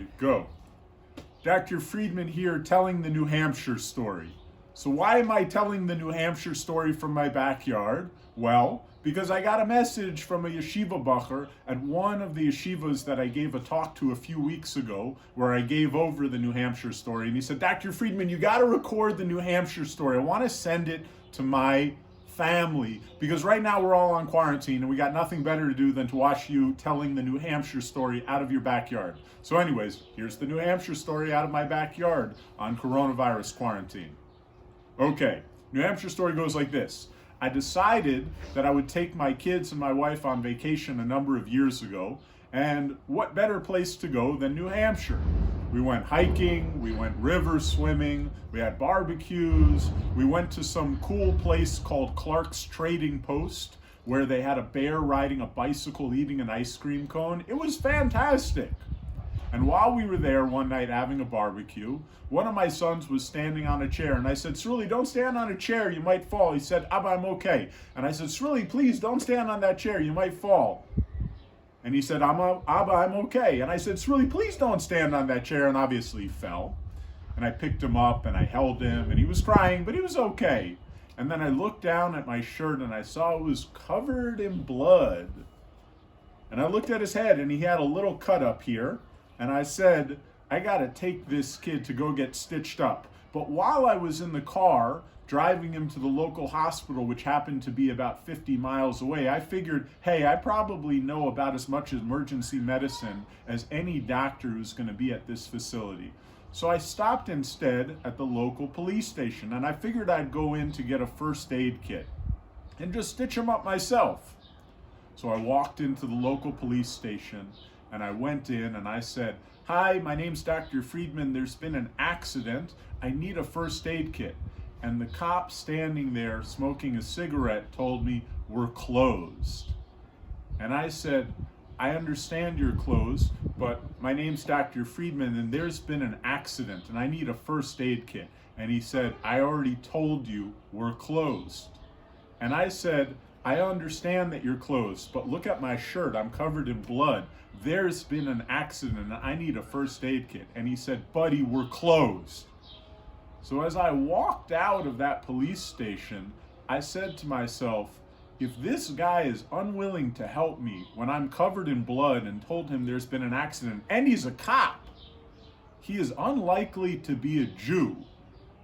story, go. Dr. Freedman here telling the New Hampshire story. So why am I telling the New Hampshire story from my backyard? Well, because I got a message from a Yeshivah bochur at one of the yeshivas that I gave a talk to a few weeks ago, where I gave over the New Hampshire story. And he said, Dr. Freedman, you got to record the New Hampshire story. I want to send it to my family, because right now we're all on quarantine and we got nothing better to do than to watch you telling the New Hampshire story out of your backyard. So anyways, here's the New Hampshire story out of my backyard on coronavirus quarantine. Okay, New Hampshire story goes like this. I decided that I would take my kids and my wife on vacation a number of years ago, and what better place to go than New Hampshire? We went hiking, we went river swimming, we had barbecues, we went to some cool place called Clark's Trading Post, where they had a bear riding a bicycle eating an ice cream cone. It was fantastic. And while we were there one night having a barbecue, one of my sons was standing on a chair, and I said, Sruli, don't stand on a chair, you might fall. He said, Abba, I'm okay. And I said, Sruli, please don't stand on that chair, you might fall. And he said, Abba, I'm okay. And I said, Sruli, please don't stand on that chair. And obviously he fell. And I picked him up and I held him, and he was crying, but he was okay. And then I looked down at my shirt and I saw it was covered in blood. And I looked at his head and he had a little cut up here. And I said, I gotta take this kid to go get stitched up. But while I was in the car, driving him to the local hospital, which happened to be about 50 miles away, I figured, hey, I probably know about as much emergency medicine as any doctor who's gonna be at this facility. So I stopped instead at the local police station, and I figured I'd go in to get a first aid kit and just stitch him up myself. So I walked into the local police station, and I went in and I said, hi, my name's Dr. Freedman. There's been an accident. I need a first aid kit. And the cop standing there smoking a cigarette told me, we're closed. And I said, I understand you're closed, but my name's Dr. Freedman and there's been an accident and I need a first aid kit. And he said, I already told you we're closed. And I said, I understand that you're closed, but look at my shirt, I'm covered in blood. There's been an accident and I need a first aid kit. And he said, buddy, we're closed. So as I walked out of that police station, I said to myself, if this guy is unwilling to help me when I'm covered in blood and told him there's been an accident, and he's a cop, he is unlikely to be a Jew.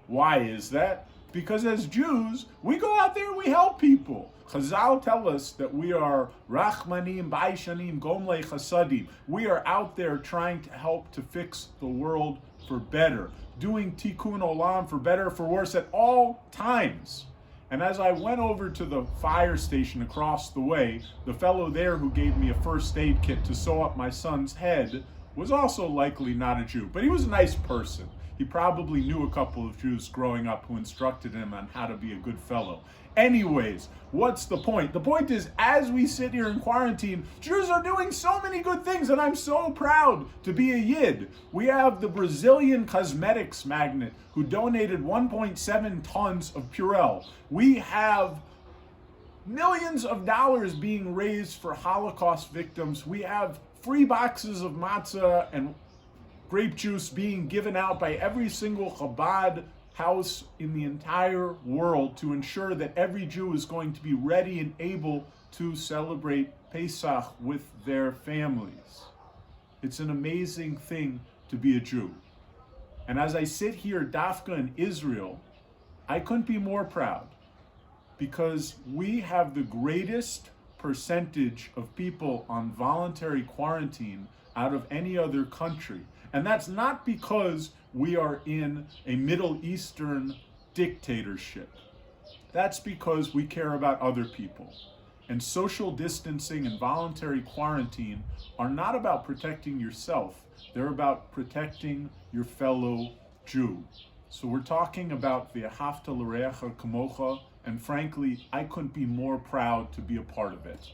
Why is that? Because as Jews, we go out there and we help people. Chazal tell us that we are Rachmanim, Baishanim, Gomlei Chasadim. We are out there trying to help to fix the world for better, doing tikkun olam for better, for worse at all times. And as I went over to the fire station across the way, the fellow there who gave me a first aid kit to sew up my son's head was also likely not a Jew, but he was a nice person. He probably knew a couple of Jews growing up who instructed him on how to be a good fellow. Anyways, what's the point? The point is, as we sit here in quarantine, Jews are doing so many good things, and I'm so proud to be a Yid. We have the Brazilian cosmetics magnate who donated 1.7 tons of Purell. We have millions of dollars being raised for Holocaust victims. We have free boxes of matzah and grape juice being given out by every single Chabad house in the entire world to ensure that every Jew is going to be ready and able to celebrate Pesach with their families. It's an amazing thing to be a Jew. And as I sit here, Dafka in Israel, I couldn't be more proud, because we have the greatest percentage of people on voluntary quarantine out of any other country. And that's not because we are in a Middle Eastern dictatorship. That's because we care about other people. And social distancing and voluntary quarantine are not about protecting yourself. They're about protecting your fellow Jew. So we're talking about V'ahavta l'reacha kamocha, and frankly, I couldn't be more proud to be a part of it.